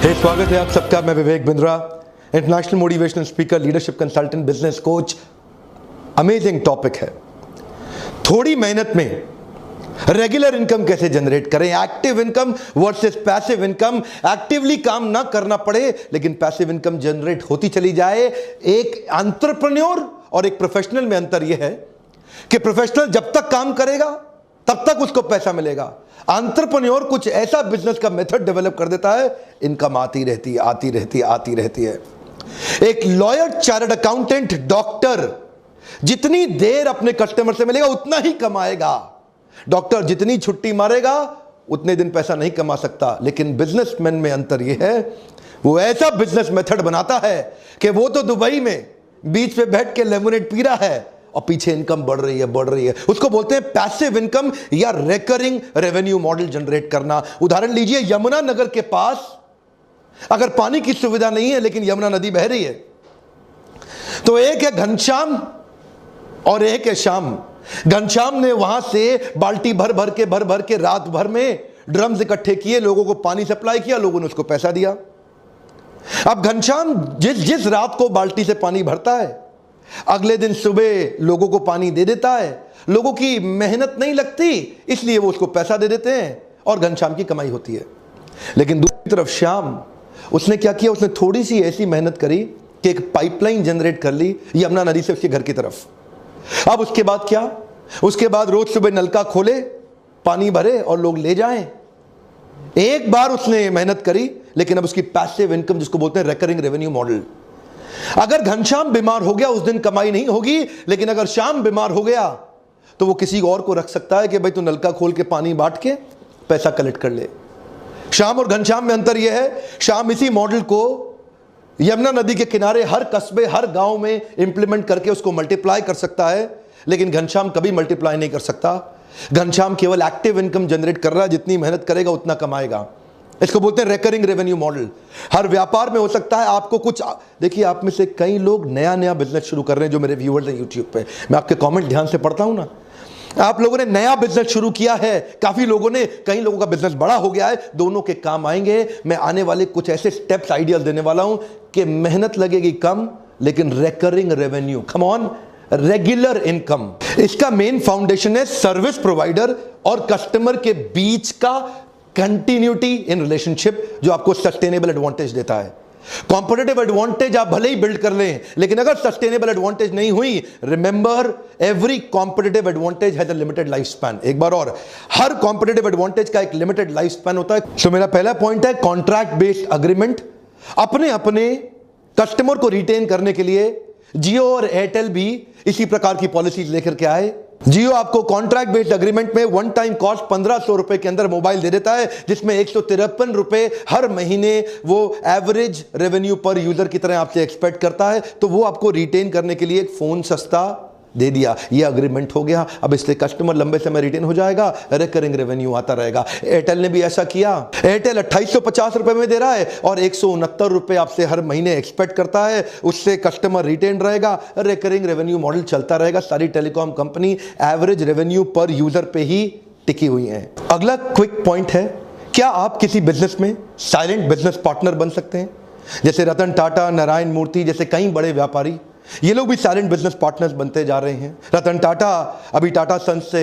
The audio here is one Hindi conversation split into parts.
स्वागत है आप सबका। मैं Vivek Bindra, international motivational speaker, leadership consultant, business coach. Amazing topic है। थोड़ी मेहनत में रेगुलर इनकम कैसे जनरेट करें, active income versus passive income. Actively काम ना करना पड़े लेकिन पैसिव इनकम जनरेट होती चली जाए। एक एंटरप्रेन्योर और एक प्रोफेशनल में अंतर यह है कि प्रोफेशनल जब तक काम करेगा तब तक उसको पैसा मिलेगा। एंटरप्रेन्योर कुछ ऐसा बिजनेस का मेथड डेवलप कर देता है, इनकम आती रहती है, आती रहती है, आती रहती है। एक लॉयर, चार्टर्ड अकाउंटेंट, डॉक्टर जितनी देर अपने कस्टमर से मिलेगा उतना ही कमाएगा। डॉक्टर जितनी छुट्टी मारेगा उतने दिन पैसा नहीं कमा सकता। लेकिन बिजनेसमैन में अंतर यह है, वो ऐसा बिजनेस मेथड बनाता है कि वो तो दुबई में बीच पे बैठ के लेमोनेड पी रहा है और पीछे इनकम बढ़ रही है, बढ़ रही है। उसको बोलते हैं पैसिव इनकम या रिकरिंग रेवेन्यू मॉडल जनरेट करना। उदाहरण लीजिए, यमुना नगर के पास अगर पानी की सुविधा नहीं है लेकिन यमुना नदी बह रही है, तो एक है घनश्याम और एक है श्याम। घनश्याम ने वहां से बाल्टी भर भर के रात भर में ड्रम्स इकट्ठे किए, लोगों को पानी सप्लाई किया, लोगों ने उसको पैसा दिया। अब घनश्याम जिस रात को बाल्टी से पानी भरता है, अगले दिन सुबह लोगों को पानी दे देता है। लोगों की मेहनत नहीं लगती, इसलिए वो उसको पैसा दे देते हैं और घनश्याम की कमाई होती है। लेकिन दूसरी तरफ श्याम, उसने क्या किया, उसने थोड़ी सी ऐसी मेहनत करी कि एक पाइपलाइन जनरेट कर ली यमुना नदी से उसके घर की तरफ। अब उसके बाद क्या, उसके बाद रोज सुबह नलका खोले, पानी भरे और लोग ले जाएं। एक बार उसने मेहनत करी, लेकिन अब उसकी पैसिव इनकम, जिसको बोलते हैं रिकरिंग रेवेन्यू मॉडल। अगर घनश्याम बीमार हो गया उस दिन कमाई नहीं होगी, लेकिन अगर श्याम बीमार हो गया तो वो किसी और को रख सकता है कि भाई तू नलका खोल के पानी बांट के पैसा कलेक्ट कर ले। श्याम और घनश्याम में अंतर यह है, श्याम इसी मॉडल को यमुना नदी के किनारे हर कस्बे, हर गांव में इंप्लीमेंट करके उसको मल्टीप्लाई कर सकता है, लेकिन घनश्याम कभी मल्टीप्लाई नहीं कर सकता। घनश्याम केवल एक्टिव इनकम जनरेट कर रहा है, जितनी मेहनत करेगा उतना कमाएगा। इसको बोलते हैं रिकरिंग रेवेन्यू मॉडल। हर व्यापार में हो सकता है आपको कुछ, देखिए आप में से कई लोग नया बिजनेस शुरू कर रहे हैं, जो मेरे व्यूअर्स हैं यूट्यूब पे, मैं आपके कमेंट ध्यान से पढ़ता हूं ना। आप लोगों ने नया बिजनेस शुरू किया है, काफी लोगों ने, कई लोगों का बिजनेस बड़ा हो गया है, दोनों के काम आएंगे। मैं आने वाले कुछ ऐसे स्टेप्स, आइडियाज देने वाला हूं कि मेहनत लगेगी कम लेकिन recurring revenue, come on, regular income. इसका मेन फाउंडेशन है सर्विस प्रोवाइडर और कस्टमर के बीच का कंटिन्यूटी इन रिलेशनशिप, जो आपको सस्टेनेबल एडवांटेज देता है। कॉम्पिटिटिव एडवांटेज आप भले ही बिल्ड कर लें, लेकिन अगर सस्टेनेबल एडवांटेज नहीं हुई, remember every competitive advantage has a limited life span. एक बार और, हर कॉम्पिटिटिव एडवांटेज का एक लिमिटेड लाइफ स्पैन होता है। तो मेरा पहला पॉइंट है कॉन्ट्रैक्ट बेस्ड अग्रीमेंट। अपने कस्टमर को रिटेन करने के लिए जियो और एयरटेल भी इसी प्रकार की पॉलिसीज लेकर के आए। जियो आपको कॉन्ट्रैक्ट बेस्ड अग्रीमेंट में वन टाइम कॉस्ट 1500 रुपए के अंदर मोबाइल दे देता है, जिसमें 153 रुपए हर महीने वो एवरेज रेवेन्यू पर यूजर की तरह आपसे एक्सपेक्ट करता है। तो वो आपको रिटेन करने के लिए एक फोन सस्ता दे दिया, ये अग्रीमेंट हो गया। अब इससे कस्टमर लंबे समय रिटेन हो जाएगा, रिकरिंग रेवेन्यू आता रहेगा। एयरटेल ने भी ऐसा किया। एयरटेल 2850 रुपए में दे रहा है और 169 रुपए आपसे हर महीने एक्सपेक्ट करता है, उससे कस्टमर रिटेन रहेगा, रिकरिंग रेवेन्यू मॉडल चलता रहेगा। सारी टेलीकॉम कंपनी एवरेज रेवेन्यू पर यूजर पे ही टिकी हुई है। अगला क्विक पॉइंट है, क्या आप किसी बिजनेस में साइलेंट बिजनेस पार्टनर बन सकते हैं? जैसे रतन टाटा, नारायण मूर्ति जैसे कई बड़े व्यापारी, ये लोग भी साइलेंट बिजनेस पार्टनर्स बनते जा रहे हैं। रतन टाटा अभी टाटा सन्स से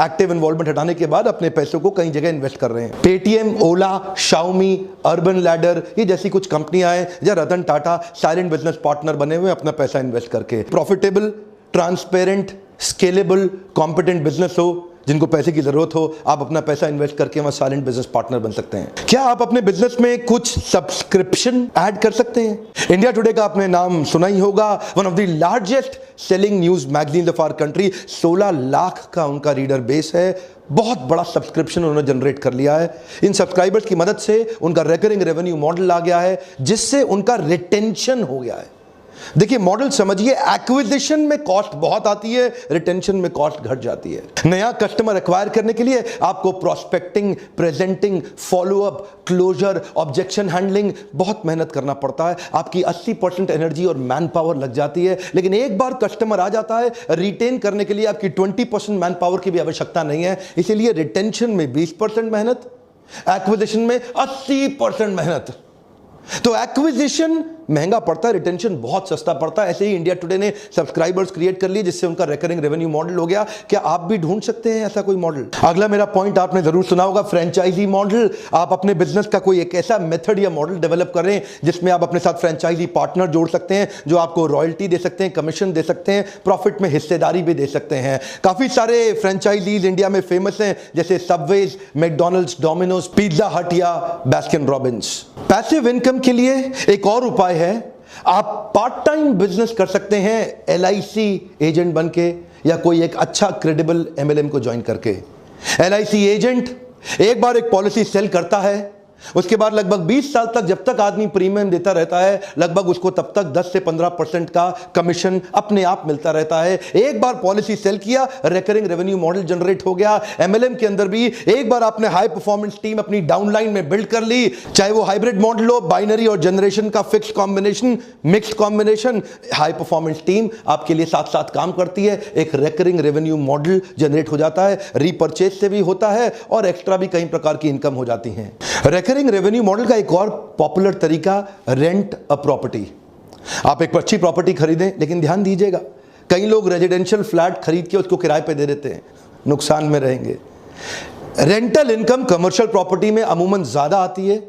एक्टिव इन्वॉल्वमेंट हटाने के बाद अपने पैसों को कई जगह इन्वेस्ट कर रहे हैं। पेटीएम, ओला, शाओमी, अर्बन लैडर, ये जैसी कुछ कंपनियां हैं जहां Ratan Tata silent business partner बने हुए अपना पैसा इन्वेस्ट करके। Profitable, transparent, scalable, competent business हो, जिनको पैसे की जरूरत हो, आप अपना पैसा इन्वेस्ट करके वहां साइलेंट बिजनेस पार्टनर बन सकते हैं। क्या आप अपने बिजनेस में कुछ सब्सक्रिप्शन ऐड कर सकते हैं? इंडिया टुडे का आपने नाम सुना ही होगा, one of the largest selling news magazine of our country. 16 lakh का उनका रीडर बेस है, बहुत बड़ा सब्सक्रिप्शन उन्होंने जनरेट कर लिया है। इन सब्सक्राइबर्स की मदद से उनका रिकरिंग रेवेन्यू मॉडल आ गया है, जिससे उनका रिटेंशन हो गया है। देखिए मॉडल समझिए, एक्विजिशन में कॉस्ट बहुत आती है, रिटेंशन में कॉस्ट घट जाती है। नया कस्टमर एक्वायर करने के लिए आपको prospecting, presenting, follow up, closure, objection handling बहुत मेहनत करना पड़ता है। आपकी 80% एनर्जी और मैन पावर लग जाती है। लेकिन एक बार कस्टमर आ जाता है, रिटेन करने के लिए आपकी 20% मैन पावर की भी आवश्यकता नहीं है। इसीलिए रिटेंशन में 20% मेहनत, एक्विजिशन में 80% मेहनत। तो एक्विजिशन महंगा पड़ता है, रिटेंशन बहुत सस्ता पड़ता है। ऐसे ही इंडिया टुडे ने सब्सक्राइबर्स क्रिएट कर लिए जिससे उनका रिकरिंग रेवेन्यू मॉडल हो गया। क्या आप भी ढूंढ सकते हैं ऐसा कोई मॉडल? अगला मेरा पॉइंट आपने जरूर सुना होगा, फ्रेंचाइजी मॉडल। आप अपने बिजनेस का कोई एक ऐसा मेथड या मॉडल डेवलप करें जिसमें आप अपने साथ फ्रेंचाइजी पार्टनर जोड़ सकते हैं जो आपको रॉयल्टी दे सकते हैं, कमीशन दे सकते हैं, प्रॉफिट में हिस्सेदारी भी दे सकते हैं। काफी सारे फ्रेंचाइजीज इंडिया में फेमस हैं जैसे सबवेज, मैकडॉनल्ड्स, डोमिनोज, पिज्जा हट या बास्किन रॉबिन्स। पैसिव इनकम के लिए एक और उपाय है, आप पार्ट टाइम बिजनेस कर सकते हैं LIC एजेंट बनके या कोई एक अच्छा क्रेडिबल MLM को ज्वाइन करके। LIC एजेंट एक बार एक पॉलिसी सेल करता है, उसके बाद लगभग 20 साल तक जब तक आदमी प्रीमियम देता रहता है, लगभग उसको तब तक 10 से 15% का कमीशन अपने आप मिलता रहता है। एक बार पॉलिसी सेल किया, रिकरिंग रेवेन्यू मॉडल जनरेट हो गया। MLM के अंदर भी एक बार आपने हाई परफॉर्मेंस टीम अपनी डाउनलाइन में बिल्ड कर ली, चाहे वो हाइब्रिड मॉडल हो, बाइनरी और जनरेशन का fix combination, mixed combination, high performance team आपके लिए साथ साथ काम करती है। एक रिकरिंग रेवेन्यू मॉडल जनरेट हो जाता है, रीपर्चेज से भी होता है और एक्स्ट्रा भी कई प्रकार की इनकम हो जाती है। रिकरिंग रेवेन्यू मॉडल का एक और पॉपुलर तरीका, रेंट अ प्रॉपर्टी। आप एक अच्छी प्रॉपर्टी खरीदें, लेकिन ध्यान दीजिएगा कई लोग रेजिडेंशियल फ्लैट खरीद के उसको किराए पे दे देते हैं, नुकसान में रहेंगे। रेंटल इनकम कमर्शियल प्रॉपर्टी में अमूमन ज्यादा आती है।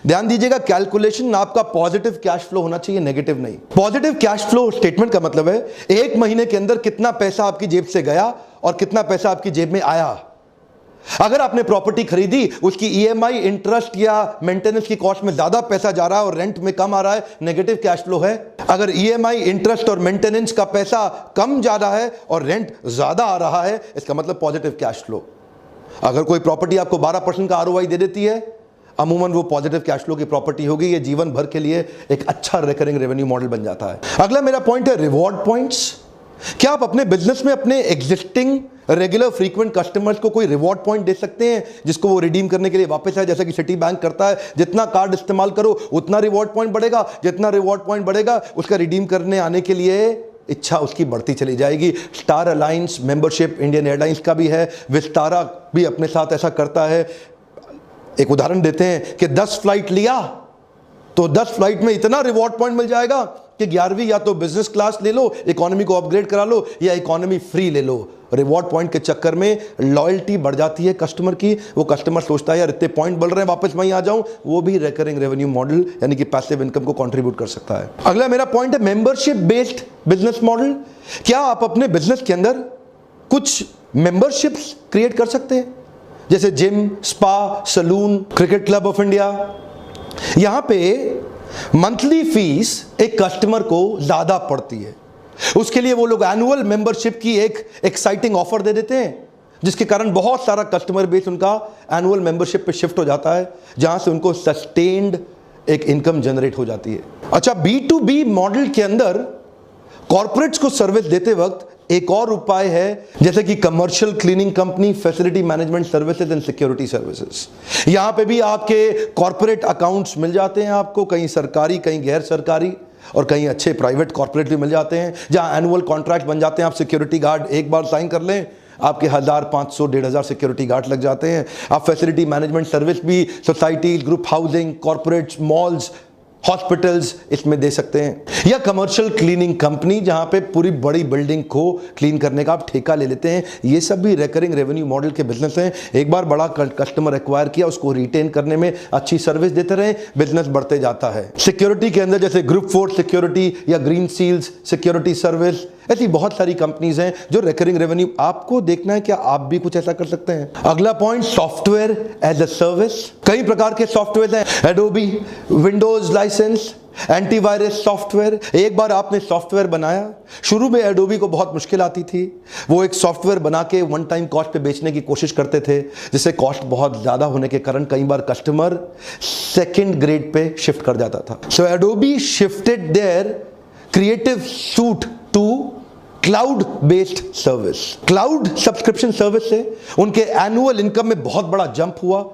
ध्यान दीजिएगा, कैलकुलेशन आपका पॉजिटिव कैश फ्लो होना चाहिए, नेगेटिव नहीं। पॉजिटिव कैश फ्लो स्टेटमेंट का मतलब है एक महीने के अंदर कितना पैसा आपकी जेब से गया और कितना पैसा आपकी जेब में आया। अगर आपने प्रॉपर्टी खरीदी, उसकी EMI, इंटरेस्ट या मेंटेनेंस की कॉस्ट में ज्यादा पैसा जा रहा है और रेंट में कम आ रहा है, नेगेटिव कैश फ्लो है। अगर EMI, इंटरेस्ट और मेंटेनेंस का पैसा कम जा रहा है और रेंट ज्यादा आ रहा है, इसका मतलब पॉजिटिव कैश फ्लो। अगर कोई प्रॉपर्टी आपको 12% का ROI दे देती है, अमूमन वो पॉजिटिव कैश फ्लो की प्रॉपर्टी होगी। ये जीवन भर के लिए एक अच्छा रिकरिंग रेवेन्यू मॉडल बन जाता है। अगला मेरा पॉइंट है रिवॉर्ड पॉइंट्स। क्या आप अपने बिजनेस में अपने एग्जिस्टिंग रेगुलर फ्रीक्वेंट कस्टमर्स को कोई रिवॉर्ड पॉइंट दे सकते हैं जिसको वो रिडीम करने के लिए वापस आए? जैसा कि सिटी बैंक करता है, जितना कार्ड इस्तेमाल करो उतना रिवॉर्ड पॉइंट बढ़ेगा, जितना रिवॉर्ड पॉइंट बढ़ेगा उसका रिडीम करने आने के लिए इच्छा उसकी बढ़ती चली जाएगी। Star alliance membership Indian airlines का भी है, विस्तारा भी अपने साथ ऐसा करता है। एक उदाहरण देते हैं कि 10 फ्लाइट लिया तो 10 फ्लाइट में इतना रिवॉर्ड पॉइंट मिल जाएगा कि 11वीं या तो बिजनेस क्लास ले लो, इकोनॉमी को अपग्रेड करा लो या इकोनॉमी फ्री ले लो। रिवॉर्ड पॉइंट के चक्कर में लॉयल्टी बढ़ जाती है कस्टमर की। वो कस्टमर सोचता है यार इतने पॉइंट बढ़ रहे हैं, वापस वहीं आ जाऊं। वो भी रिकरिंग रेवेन्यू मॉडल यानी कि पैसिव इनकम को कंट्रीब्यूट कर सकता है। अगला मेरा पॉइंट है मेंबरशिप बेस्ड बिजनेस मॉडल। क्या आप अपने बिजनेस के अंदर कुछ मेंबरशिप्स क्रिएट कर सकते हैं, जैसे gym, spa, salon, cricket club of India. यहां पे मंथली फीस एक कस्टमर को ज्यादा पड़ती है, उसके लिए वो लोग एनुअल मेंबरशिप की एक एक्साइटिंग ऑफर दे देते हैं, जिसके कारण बहुत सारा कस्टमर बेस उनका एनुअल मेंबरशिप पे शिफ्ट हो जाता है, जहां से उनको सस्टेन्ड एक इनकम जनरेट हो जाती है। अच्छा, B2B मॉडल के अंदर कॉर्पोरेट्स को सर्विस देते वक्त एक और उपाय है, जैसे कि commercial cleaning company, facility management services and security services. यहां पे भी आपके कॉर्पोरेट अकाउंट्स मिल जाते हैं आपको, कहीं सरकारी, कहीं गैर सरकारी और कहीं अच्छे प्राइवेट कॉर्पोरेट भी मिल जाते हैं, जहां एनुअल कॉन्ट्रैक्ट बन जाते हैं। आप सिक्योरिटी गार्ड एक बार साइन कर लें, आपके 1000, 500, 1500 सिक्योरिटी गार्ड लग जाते हैं। आप फैसिलिटी मैनेजमेंट सर्विस भी society, group housing, corporates, malls, hospitals इसमें दे सकते हैं। या कमर्शियल क्लीनिंग कंपनी, जहां पे पूरी बड़ी बिल्डिंग को क्लीन करने का आप ठेका ले लेते हैं। ये सब भी रिकरिंग रेवेन्यू मॉडल के बिजनेस हैं। एक बार बड़ा कस्टमर एक्वायर किया, उसको रिटेन करने में अच्छी सर्विस देते रहे, बिजनेस बढ़ते जाता है। सिक्योरिटी के अंदर जैसे ग्रुप फोर्स सिक्योरिटी या ग्रीन सील्स सिक्योरिटी सर्विस, ऐसी बहुत सारी कंपनीज हैं जो रिकरिंग रेवेन्यू। आपको देखना है क्या आप भी कुछ ऐसा कर सकते हैं। अगला point, software as a service. कई प्रकार के सॉफ्टवेयर हैं, Adobe, Windows license, antivirus software. एक बार आपने सॉफ्टवेयर बनाया, शुरू में एडोबी को बहुत मुश्किल आती थी, वो एक सॉफ्टवेयर बना के वन टाइम कॉस्ट पे बेचने की कोशिश करते थे, जिससे कॉस्ट बहुत ज्यादा होने के कारण कई बार कस्टमर सेकंड ग्रेड पे शिफ्ट कर जाता था। So Adobe shifted their creative suite to cloud based service. Cloud subscription service से उनके एनुअल इनकम में बहुत बड़ा जंप हुआ।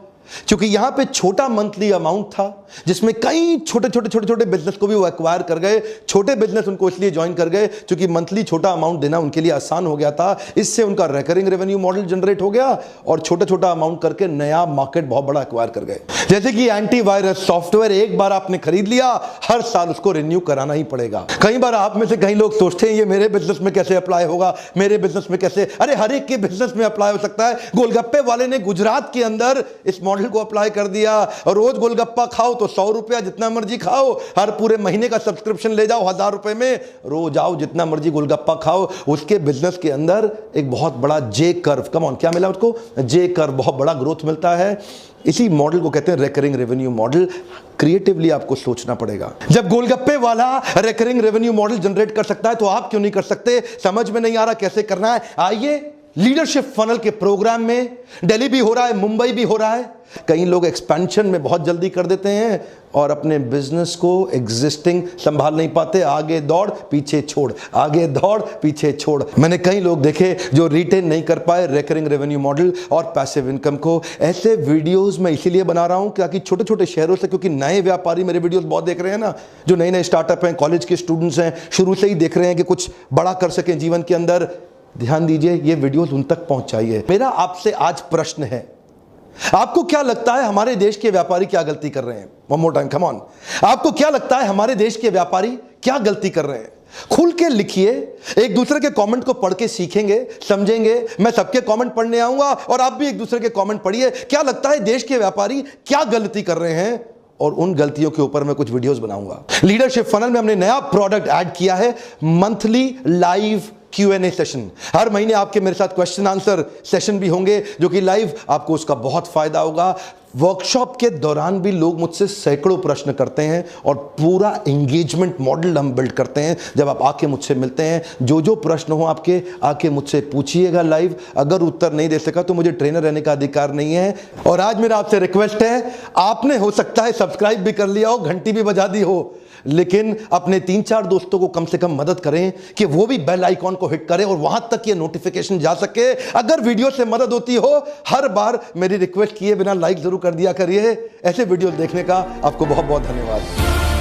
क्योंकि यहां पे छोटा मंथली अमाउंट था जिसमें कई छोटे बिजनेस को भी वो एक्वायर कर गए। छोटे बिजनेस उनको इसलिए ज्वाइन कर गए क्योंकि मंथली छोटा अमाउंट देना उनके लिए आसान हो गया था। इससे उनका रिकरिंग रेवेन्यू मॉडल जनरेट हो गया और छोटा अमाउंट करके नया मार्केट बहुत बड़ा एक्वायर कर गए। जैसे कि एंटीवायरस सॉफ्टवेयर एक बार आपने खरीद लिया, हर साल उसको रिन्यू कराना ही पड़ेगा। कई बार आप में से कई लोग सोचते हैं ये मेरे बिजनेस में कैसे अप्लाई होगा, मेरे बिजनेस में कैसे, अरे हर एक के बिजनेस में अप्लाई हो सकता है। गोलगप्पे वाले ने गुजरात के अंदर इस मॉडल को अप्लाई कर दिया और रोज गोलगप्पा खाओ तो 100 रुपया जितना मर्जी खाओ, हर पूरे महीने का सब्सक्रिप्शन ले जाओ 1000 रुपए में, रोज आओ जितना मर्जी गोलगप्पा खाओ। उसके बिजनेस के अंदर एक बहुत बड़ा जे कर्व, कम ऑन, क्या मिला उसको? जे कर्व, बहुत बड़ा ग्रोथ मिलता है। इसी मॉडल को कहते हैं रिकरिंग रेवेन्यू मॉडल। क्रिएटिवली आपको सोचना पड़ेगा। जब गोलगप्पे वाला रिकरिंग रेवेन्यू मॉडल जनरेट कर सकता है तो आप क्यों नहीं कर सकते? समझ में नहीं आ रहा कैसे करना है? आइए लीडरशिप फनल के प्रोग्राम में, दिल्ली भी हो रहा है, मुंबई भी हो रहा है। कई लोग एक्सपेंशन में बहुत जल्दी कर देते हैं और अपने बिजनेस को एग्जिस्टिंग संभाल नहीं पाते। आगे दौड़ पीछे छोड़, आगे दौड़ पीछे छोड़। मैंने कई लोग देखे जो रिटेन नहीं कर पाए रिकरिंग रेवेन्यू मॉडल और पैसिव इनकम को। ऐसे वीडियोस मैं इसीलिए बना रहा हूं ताकि छोटे शहरों से, क्योंकि नए व्यापारी मेरे वीडियोस बहुत देख रहे हैं ना, जो नए स्टार्टअप हैं, कॉलेज के स्टूडेंट्स हैं, शुरू से ही देख रहे हैं कि कुछ बड़ा कर सकें जीवन के अंदर। ध्यान दीजिए, ये वीडियोस उन तक पहुंचाइए। मेरा आपसे आज प्रश्न है, आपको क्या लगता है हमारे देश के व्यापारी क्या गलती कर रहे हैं? One more time, come on. आपको क्या लगता है हमारे देश के व्यापारी क्या गलती कर रहे हैं? खुल के लिखिए, एक दूसरे के कमेंट को पढ़ के सीखेंगे, समझेंगे। मैं सबके कमेंट पढ़ने आऊंगा और आप भी एक दूसरे के कमेंट पढ़िए। क्या लगता है देश के व्यापारी क्या गलती कर रहे हैं, और उन गलतियों के ऊपर मैं कुछ वीडियोस बनाऊंगा। लीडरशिप फनल में हमने नया प्रोडक्ट ऐड किया है, मंथली लाइव Q&A सेशन। हर महीने आपके मेरे साथ क्वेश्चन आंसर सेशन भी होंगे जो कि लाइव, आपको उसका बहुत फायदा होगा। वर्कशॉप के दौरान भी लोग मुझसे सैकड़ों प्रश्न करते हैं और पूरा एंगेजमेंट मॉडल हम बिल्ड करते हैं। जब आप आके मुझसे मिलते हैं, जो प्रश्न हो आपके, आके मुझसे पूछिएगा लाइव। अगर उत्तर नहीं दे सका तो मुझे ट्रेनर रहने का अधिकार नहीं है। और आज मेरा आपसे रिक्वेस्ट है, आपने हो सकता है सब्सक्राइब भी कर लिया हो, घंटी भी बजा दी हो, लेकिन अपने 3-4 दोस्तों को कम से कम मदद करें कि वो भी बेल आइकॉन को हिट करें और वहां तक ये नोटिफिकेशन जा सके। अगर वीडियो से मदद होती हो, हर बार मेरी रिक्वेस्ट किए बिना लाइक जरूर कर दिया करिए। ऐसे वीडियो देखने का आपको बहुत बहुत धन्यवाद।